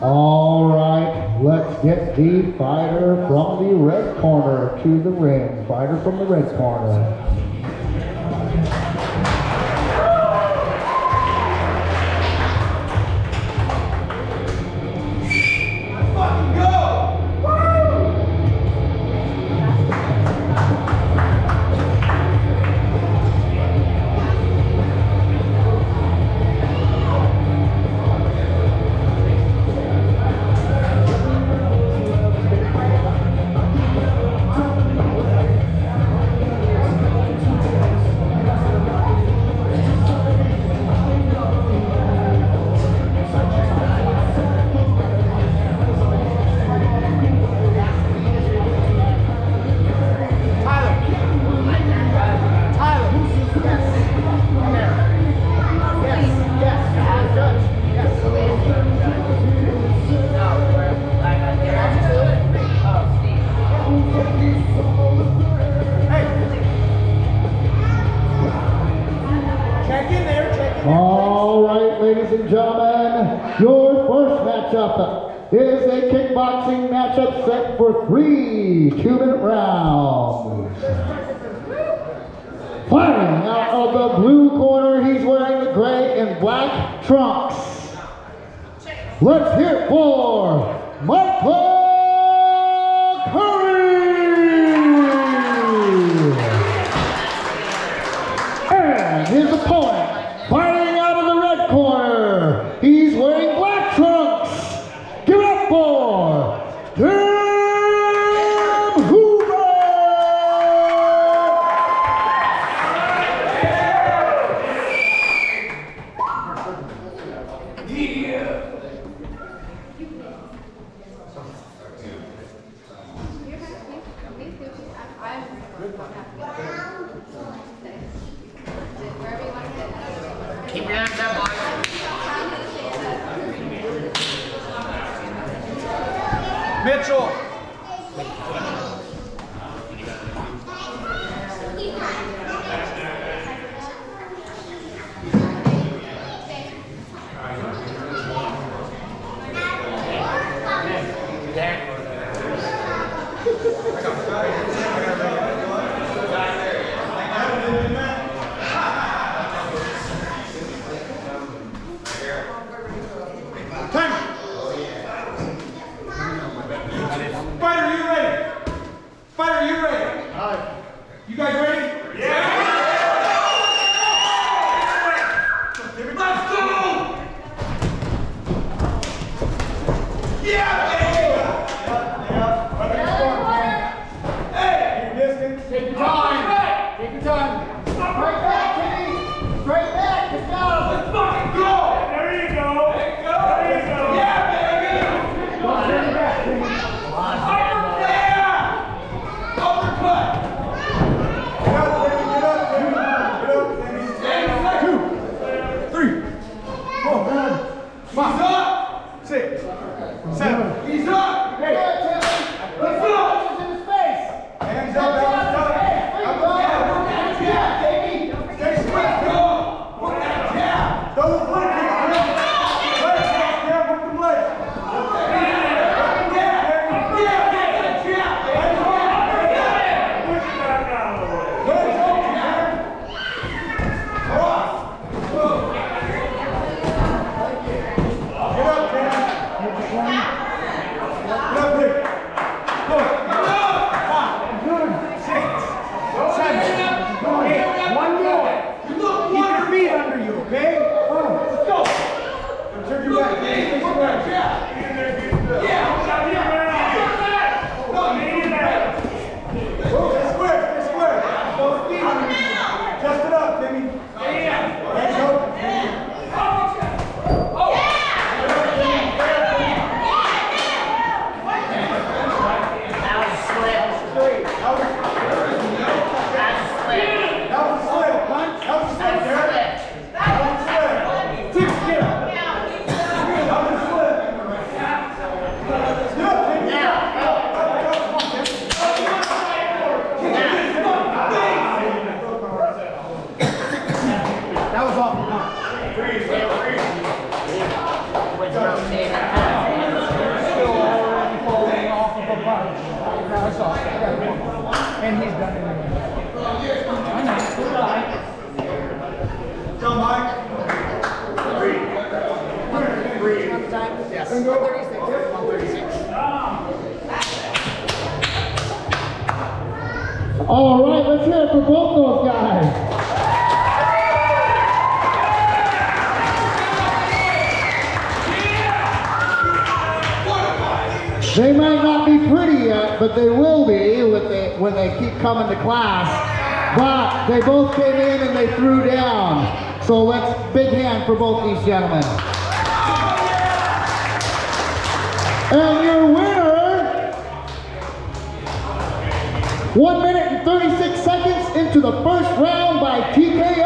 All right, let's get the fighter from the red corner to the ring. Fighter from the red corner. All right, ladies and gentlemen, your first matchup is a kickboxing matchup set for 3 2-minute rounds. Fighting out of the blue corner, he's wearing the gray and black trunks. Let's hear it for Michael Currey! And his opponent, fighting out of the red corner, he's wearing black trunks. Give it up for Hoover! Keep your hands down, boys. Mitchell. You guys ready? Yeah! Let's go! Yeah, baby! Hey! Distance. Take your time. Take your time. Straight back, Kenny. Straight back. Let's go. Let's fucking go! There you go. There you go. There you go. Yeah, baby! Don't turn it back, Kenny. Uppercut! He's up! 6, 7. He's up! Hey! Let's go! Hands up, hands up! Work that jab, baby! Stay square, go! Work that jab! Those leg kicks, man! Leg kicks, yeah, work the leg! That was off the punch. Freeze. I saw it. And he's done it. I know. Come, Mike. Three. Yes. 136. All right, let's hear it for both those guys. They might not be pretty yet, but they will be when they keep coming to class. But they both came in and they threw down. So let's big hand for both these gentlemen. And your winner, 1 minute and 36 seconds into the first round by TKO.